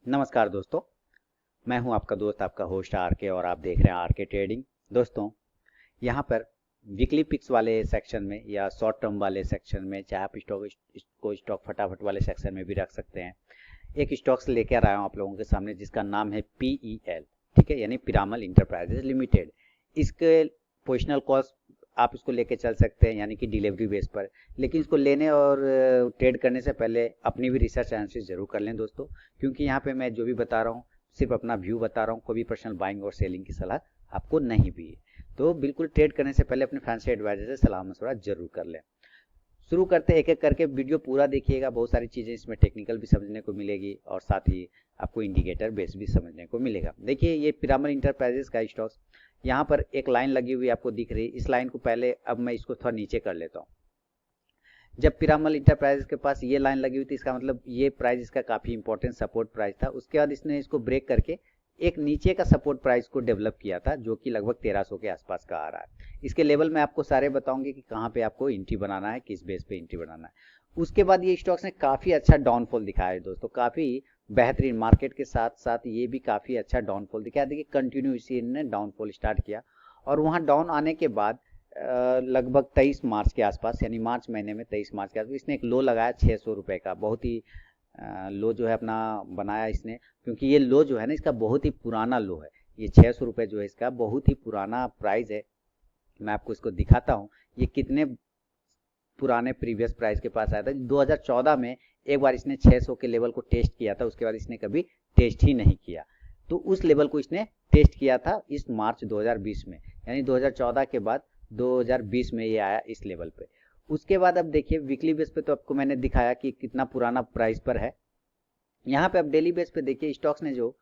नमस्कार दोस्तों, मैं हूं आपका दोस्त आपका होस्ट आरके और आप देख रहे हैं आरके ट्रेडिंग। दोस्तों, यहां पर वीकली पिक्स वाले सेक्शन में या शॉर्ट टर्म वाले सेक्शन में, चाहे आप स्टॉक फटाफट वाले सेक्शन में भी रख सकते हैं। एक स्टॉक्स लेकर आया हूं आप लोगों के सामने जिसका नाम है PEL, ठीक है, यानी पिरामल इंटरप्राइजेज लिमिटेड। इसके पोजिशनल कॉस्ट आप इसको लेके चल सकते हैं, यानी कि डिलीवरी बेस पर। लेकिन इसको लेने और ट्रेड करने से पहले अपनी भी रिसर्च एनालिसिस जरूर कर लें दोस्तों, क्योंकि यहाँ पे मैं जो भी बता रहा हूँ सिर्फ अपना व्यू बता रहा हूँ, कोई भी पर्सनल बाइंग और सेलिंग की सलाह आपको नहीं भी है। तो बिल्कुल ट्रेड करने से पहले अपने फैंसी एडवाइजर से सलाह मशवरा जरूर कर लें। शुरू करते एक एक करके, वीडियो पूरा देखिएगा, बहुत सारी चीज़ें इसमें टेक्निकल भी समझने को मिलेगी और साथ ही आपको इंडिकेटर बेस भी समझने को मिलेगा। देखिए, ये पिरामल इंटरप्राइजेस का स्टॉक्स, यहाँ पर एक लाइन लगी हुई आपको दिख रही है। इस लाइन को पहले, अब मैं इसको थोड़ा नीचे कर लेता हूँ। जब पिरामल इंटरप्राइजेस के पास ये लाइन लगी हुई थी, इसका मतलब ये प्राइस इसका काफ़ी इंपॉर्टेंट सपोर्ट प्राइस था। उसके बाद इसने इसको ब्रेक करके एक नीचे का सपोर्ट प्राइस को डेवलप किया था, जो कि लगभग 1300 के आसपास का आ रहा है। इसके लेवल में आपको सारे बताऊंगे कि कहाँ पे आपको एंट्री बनाना है, किस बेस पे एंट्री बनाना है। उसके बाद ये स्टॉक्स ने काफ़ी अच्छा डाउनफॉल दिखाया है दोस्तों, काफ़ी बेहतरीन। मार्केट के साथ साथ ये भी काफ़ी अच्छा डाउनफॉल दिखाया। देखिए, कंटिन्यू इसी ने डाउनफॉल स्टार्ट किया और वहाँ डाउन आने के बाद लगभग 23 मार्च के आसपास, यानी मार्च महीने में 23 मार्च के आसपास इसने एक लो लगाया 600 रुपये का। बहुत ही लो जो है अपना बनाया इसने, क्योंकि ये लो जो है ना इसका बहुत ही पुराना लो है। ये 600 रुपये जो है इसका बहुत ही पुराना प्राइस है। मैं आपको इसको दिखाता हूँ ये कितने पुराने प्रीवियस प्राइस के पास आया था। 2014 में एक बार इसने 600 के लेवल को टेस्ट किया था, उसके बाद इसने कभी टेस्ट ही नहीं किया। तो उस लेवल को इसने टेस्ट किया था इस मार्च 2020 में, यानी 2014 के बाद 2020 में ये आया इस लेवल पे। उसके बाद अब देखिए, वीकली बेस पे तो आपको मैंने दिखाया कि कितना पुराना प्राइस पर है। यहाँ पे अब डेली बेस पे देखिए, स्टॉक्स ने जो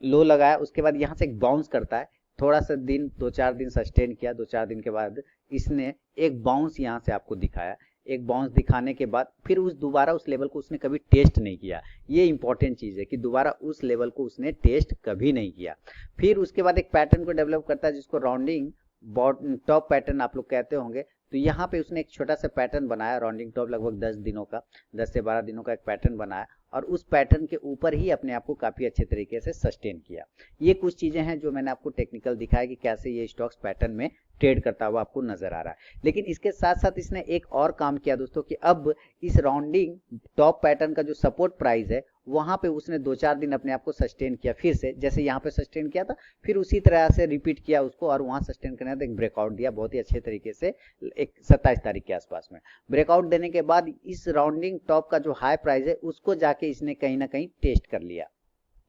लो लगाया उसके बाद यहाँ से एक बाउंस करता है। थोड़ा सा दिन, 2-4 दिन सस्टेन किया, 2-4 दिन के बाद इसने एक बाउंस यहाँ से आपको दिखाया। एक बाउंस दिखाने के बाद फिर दोबारा उस लेवल को उसने कभी टेस्ट नहीं किया। ये इंपॉर्टेंट चीज़ है कि दोबारा उस लेवल को उसने टेस्ट कभी नहीं किया। फिर उसके बाद एक पैटर्न को डेवलप करता है जिसको राउंडिंग टॉप पैटर्न आप लोग कहते होंगे। तो यहाँ पे उसने एक छोटा सा पैटर्न बनाया, राउंडिंग टॉप, लगभग 10 दिनों का, 10 से 12 दिनों का एक पैटर्न बनाया और उस पैटर्न के ऊपर ही अपने आप को काफ़ी अच्छे तरीके से सस्टेन किया। ये कुछ चीज़ें हैं जो मैंने आपको टेक्निकल दिखाया कि कैसे ये स्टॉक्स पैटर्न में ट्रेड करता हुआ आपको नजर आ रहा है। लेकिन इसके साथ साथ इसने एक और काम किया दोस्तों कि अब इस राउंडिंग टॉप पैटर्न का जो सपोर्ट प्राइस है वहां पे उसने 2-4 दिन अपने आप को सस्टेन किया, फिर से जैसे यहाँ पे सस्टेन किया था फिर उसी तरह से रिपीट किया उसको और वहां सस्टेन करने का एक ब्रेकआउट दिया बहुत ही अच्छे तरीके से। एक 27 तारीख के आसपास में ब्रेकआउट देने के बाद इस राउंडिंग टॉप का जो हाई प्राइस है उसको जाके इसने कहीं ना कहीं टेस्ट कर लिया।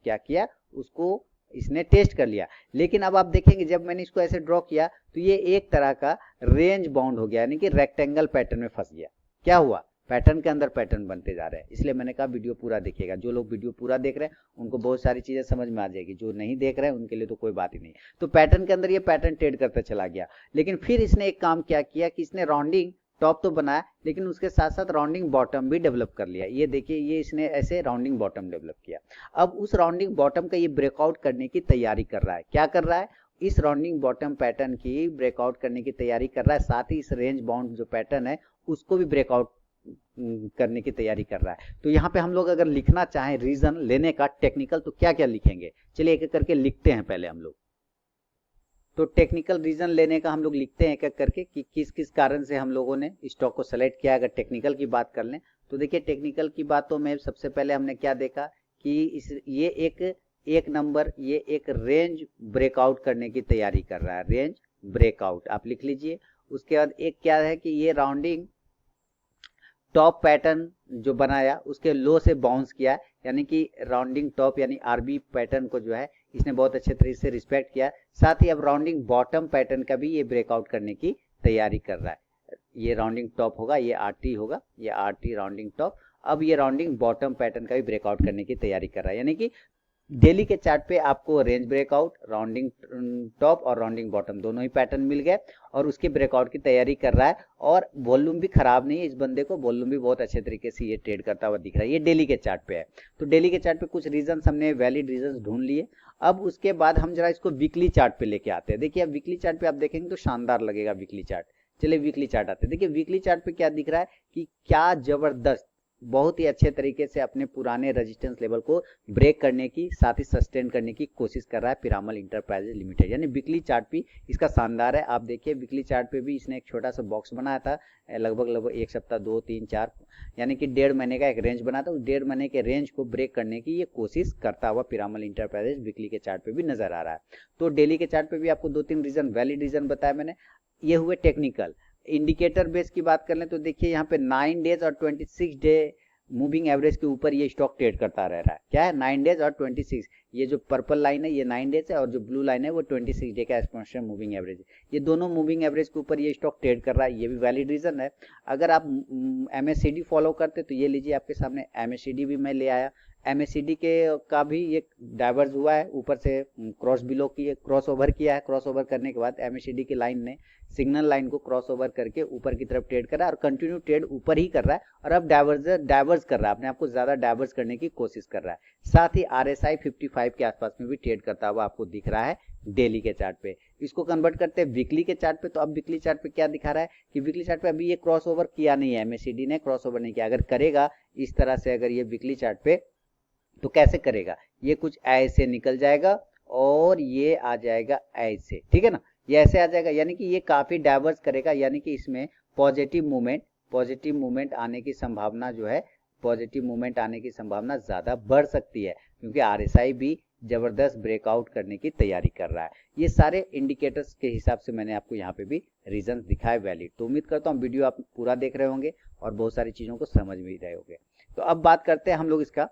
क्या किया? उसको इसने टेस्ट कर लिया। लेकिन अब आप देखेंगे जब मैंने इसको ऐसे ड्रॉ किया तो ये एक तरह का रेंज बाउंड हो गया, यानी कि रेक्टेंगल पैटर्न में फंस गया। क्या हुआ? पैटर्न के अंदर पैटर्न बनते जा रहे हैं। इसलिए मैंने कहा वीडियो पूरा देखिएगा। जो लोग वीडियो पूरा देख रहे हैं उनको बहुत सारी चीजें समझ में आ जाएगी, जो नहीं देख रहे हैं उनके लिए तो कोई बात ही नहीं। तो पैटर्न के अंदर ये पैटर्न ट्रेड करता चला गया। लेकिन फिर इसने एक काम क्या किया कि इसने राउंडिंग टॉप तो बनाया लेकिन उसके साथ साथ राउंडिंग बॉटम भी डेवलप कर लिया। ये देखिए, ये इसने ऐसे राउंडिंग बॉटम डेवलप किया। अब उस राउंडिंग बॉटम का ये ब्रेकआउट करने की तैयारी कर रहा है। क्या कर रहा है? इस राउंडिंग बॉटम पैटर्न की ब्रेकआउट करने की तैयारी कर रहा है, साथ ही इस रेंज बाउंड जो पैटर्न है उसको भी ब्रेकआउट करने की तैयारी कर रहा है। तो यहाँ पे हम लोग अगर लिखना चाहें रीजन लेने का टेक्निकल, तो क्या क्या लिखेंगे? चलिए एक एक करके लिखते हैं पहले हम लोग। तो टेक्निकल रीजन लेने का हम लोग लिखते हैं एक एक करके कि किस किस कारण से हम लोगों ने स्टॉक को सेलेक्ट किया। अगर टेक्निकल की बात कर लें तो देखिए, टेक्निकल की बात तो मैं सबसे पहले हमने क्या देखा कि ये एक नंबर, ये एक रेंज ब्रेकआउट करने की तैयारी कर रहा है। रेंज ब्रेकआउट आप लिख लीजिए। उसके बाद एक क्या है कि ये राउंडिंग टॉप पैटर्न जो बनाया उसके लो से बाउंस किया, यानी कि राउंडिंग टॉप यानी आरबी पैटर्न को जो है इसने बहुत अच्छे तरीके से रिस्पेक्ट किया। साथ ही अब राउंडिंग बॉटम पैटर्न का भी ये ब्रेकआउट करने की तैयारी कर रहा है। ये राउंडिंग टॉप होगा, ये आरटी होगा, ये आरटी राउंडिंग टॉप। अब ये राउंडिंग बॉटम पैटर्न का भी ब्रेकआउट करने की तैयारी कर रहा है, यानी कि डेली के चार्ट पे आपको रेंज ब्रेकआउट, राउंडिंग टॉप और राउंडिंग बॉटम दोनों ही पैटर्न मिल गए और उसके ब्रेकआउट की तैयारी कर रहा है। और वॉल्यूम भी खराब नहीं है इस बंदे को, वॉल्यूम भी बहुत अच्छे तरीके से ये ट्रेड करता हुआ दिख रहा है। ये डेली के चार्ट पे है। तो डेली के चार्ट पे कुछ रीजन हमने वैलिड रीजन ढूंढ लिए। अब उसके बाद हम जरा इसको वीकली चार्ट पे लेके आते हैं। देखिए, अब वीकली चार्ट पे आप देखेंगे तो शानदार लगेगा वीकली चार्ट। चलिए वीकली चार्ट आते हैं। देखिए वीकली चार्ट पे क्या दिख रहा है कि क्या जबरदस्त बहुत ही अच्छे तरीके से अपने पुराने रेजिस्टेंस लेवल को ब्रेक करने की, साथ ही सस्टेन करने की कोशिश कर रहा है पिरामल इंटरप्राइजेज लिमिटेड। यानी वीकली चार्ट भी इसका शानदार है। आप देखिए वीकली चार्ट पे भी इसने एक छोटा सा बॉक्स बनाया था, लगभग एक सप्ताह, 2, 3, 4 यानी कि 1.5 महीने का एक रेंज बना था। उस 1.5 महीने के रेंज को ब्रेक करने की ये कोशिश करता हुआ पिरामल इंटरप्राइजेज वीकली के चार्ट पे भी नजर आ रहा है। तो डेली के चार्ट पे भी आपको 2-3 रीजन, वैलिड रीजन बताया मैंने। ये हुए टेक्निकल। इंडिकेटर बेस की बात कर लें तो देखिए यहाँ पे 9 डेज और 26 डे मूविंग एवरेज के ऊपर ये स्टॉक ट्रेड करता रह रहा है। क्या है? 9 डेज और 26। ये जो पर्पल लाइन है ये 9 डेज है और जो ब्लू लाइन है वो 26 डे का एक्सपोनेंशियल मूविंग एवरेज है। ये दोनों मूविंग एवरेज के ऊपर ये स्टॉक ट्रेड कर रहा है, ये भी वैलिड रीजन है। अगर आप MACD फॉलो करते तो ये लीजिए, आपके सामने MACD भी मैं ले आया। MACD के का भी ये डाइवर्ज हुआ है, ऊपर से क्रॉस बिलो की क्रॉस ओवर किया है। क्रॉस ओवर करने के बाद MACD की लाइन ने सिग्नल लाइन को क्रॉस ओवर करके ऊपर की तरफ ट्रेड कर रहा है और कंटिन्यू ट्रेड ऊपर ही कर रहा है और अब डाइवर्ज कर रहा है, अपने आप को ज्यादा डाइवर्ज करने की कोशिश कर रहा है। साथ ही RSI 55 के आसपास में भी ट्रेड करता हुआ आपको दिख रहा है डेली के चार्ट पे। इसको कन्वर्ट करते हैं वीकली के चार्ट पे, तो अब वीकली चार्ट पे क्या दिखा रहा है कि वीकली चार्ट पे अभी ये क्रॉस ओवर किया नहीं है, MACD ने क्रॉस ओवर नहीं किया। अगर करेगा इस तरह से, अगर ये वीकली चार्ट पे, तो कैसे करेगा? ये कुछ ऐसे निकल जाएगा और ये आ जाएगा ऐसे, ठीक है ना, ये ऐसे आ जाएगा। यानी कि ये काफी डाइवर्स करेगा, यानी कि इसमें पॉजिटिव मूवमेंट आने की संभावना जो है, पॉजिटिव मूवमेंट आने की संभावना ज्यादा बढ़ सकती है, क्योंकि RSI भी जबरदस्त ब्रेकआउट करने की तैयारी कर रहा है। ये सारे इंडिकेटर्स के हिसाब से मैंने आपको यहाँ पे भी रीजन दिखाए वैलिड। तो उम्मीद करता हूँ वीडियो आप पूरा देख रहे होंगे और बहुत सारी चीजों को समझ भी रहे होंगे। तो अब बात करते हैं हम लोग इसका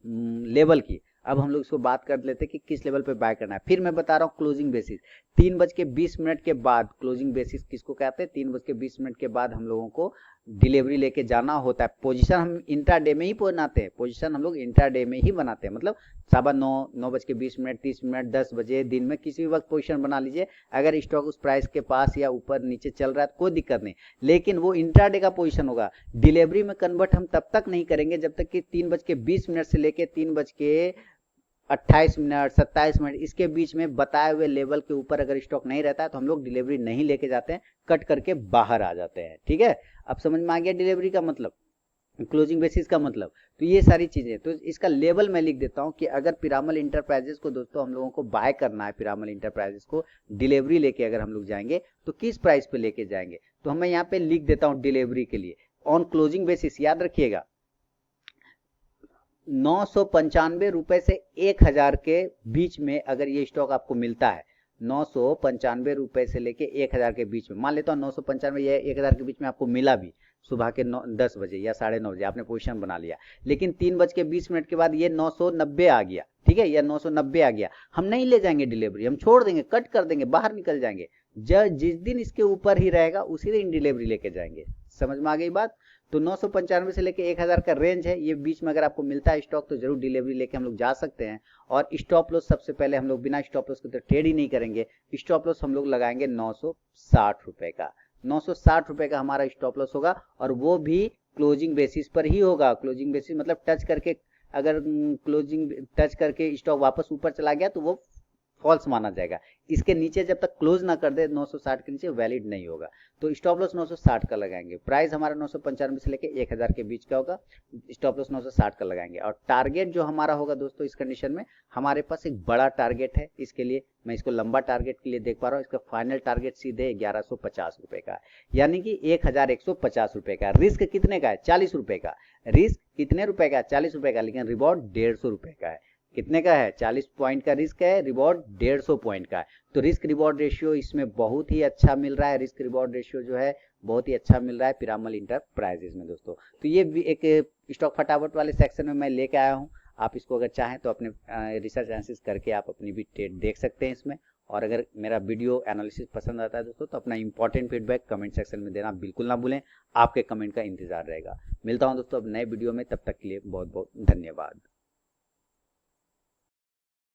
लेवल की। अब हम लोग इसको बात कर लेते हैं कि किस लेवल पे बाय करना है। फिर मैं बता रहा हूँ क्लोजिंग बेसिस 3:20 के बाद। क्लोजिंग बेसिस किसको कहते हैं? 3:20 के बाद हम लोगों को डिलीवरी लेके जाना होता है। पोजीशन हम इंट्राडे में ही बनाते हैं, पोजीशन हम लोग इंट्राडे में ही बनाते हैं, मतलब 9:15, 9:20, 30, 10 बजे दिन में किसी भी वक्त पोजीशन बना लीजिए। अगर स्टॉक उस प्राइस के पास या ऊपर नीचे चल रहा है तो कोई दिक्कत नहीं, लेकिन वो इंट्राडे का पोजीशन होगा। डिलीवरी में कन्वर्ट हम तब तक नहीं करेंगे जब तक कि 3:20 से लेके 3:28, 27 मिनट इसके बीच में बताए हुए लेवल के ऊपर अगर स्टॉक नहीं रहता है तो हम लोग डिलीवरी नहीं लेके जाते हैं, कट करके बाहर आ जाते हैं। ठीक है, अब समझ में आ गया डिलीवरी का मतलब, क्लोजिंग बेसिस का मतलब। तो ये सारी चीजें, तो इसका लेवल मैं लिख देता हूं कि अगर पिरामल इंटरप्राइजेस को दोस्तों हम लोगों को बाय करना है, पिरामल इंटरप्राइजेस को डिलीवरी लेके अगर हम लोग जाएंगे तो किस प्राइस पे लेके जाएंगे, तो मैं यहाँ पे लिख देता हूँ डिलीवरी के लिए ऑन क्लोजिंग बेसिस। याद रखिएगा 995 रुपए से 1000 के बीच में अगर ये स्टॉक आपको मिलता है, 995 रुपए से लेके 1000 के बीच में, मान लेता हूँ 995 या 1000 के बीच में आपको मिला भी सुबह के 10 बजे या 9:30 बजे आपने पोजीशन बना लिया, लेकिन 3:20 के बाद ये 990 आ गया, ठीक है, या 990 आ गया, हम नहीं ले जाएंगे डिलीवरी, हम छोड़ देंगे, कट कर देंगे, बाहर निकल जाएंगे। जिस दिन इसके ऊपर ही रहेगा उसी दिन डिलीवरी लेके जाएंगे। समझ में आ गई बात? तो 995 से लेके 1000 का रेंज है, ये बीच में अगर आपको मिलता है स्टॉक तो जरूर डिलीवरी लेके हम लोग जा सकते हैं। और स्टॉप लॉस सबसे पहले हम लोग बिना स्टॉप लॉस के तो ट्रेड ही नहीं करेंगे, स्टॉप लॉस हम लोग लगाएंगे 960 रुपए का। 960 रुपए का हमारा स्टॉप लॉस होगा और वो भी क्लोजिंग बेसिस पर ही होगा। क्लोजिंग बेसिस मतलब टच करके, अगर क्लोजिंग टच करके स्टॉक वापस ऊपर चला गया तो वो फॉल्स माना जाएगा। इसके नीचे जब तक क्लोज ना कर दे 960 के नीचे वैलिड नहीं होगा। तो स्टॉप लॉस 960 का लगाएंगे, प्राइस हमारा 995 से लेके 1000 के बीच का होगा, स्टॉप लॉस 960 का लगाएंगे। और टारगेट जो हमारा होगा दोस्तों इस कंडीशन में, हमारे पास एक बड़ा टारगेट है, इसके लिए मैं इसको लंबा टारगेट के लिए देख पा रहा हूँ। इसका फाइनल टारगेट सीधे 1150 रुपए का, यानी कि 1150 रुपए का। रिस्क कितने का है? 40 रुपए का। रिस्क कितने रुपए का? 40 रुपए का, लेकिन रिवॉर्ड 150 रुपए का है। कितने का है? 40 पॉइंट का रिस्क है, रिवॉर्ड 150 पॉइंट का है। तो रिस्क रिवॉर्ड रेशियो इसमें बहुत ही अच्छा मिल रहा है, रिस्क रिवॉर्ड रेशियो जो है बहुत ही अच्छा मिल रहा है पिरामल इंटरप्राइजेज में दोस्तों। तो ये भी एक स्टॉक फटाफट वाले सेक्शन में मैं लेके आया हूँ। आप इसको अगर चाहें तो अपने रिसर्च एनालिसिस करके आप अपनी भी ट्रेड देख सकते हैं इसमें। और अगर मेरा वीडियो एनालिसिस पसंद आता है दोस्तों तो अपना इंपॉर्टेंट फीडबैक कमेंट सेक्शन में देना बिल्कुल ना भूलें, आपके कमेंट का इंतजार रहेगा। मिलता हूं दोस्तों अब नए वीडियो में, तब तक के लिए बहुत बहुत धन्यवाद।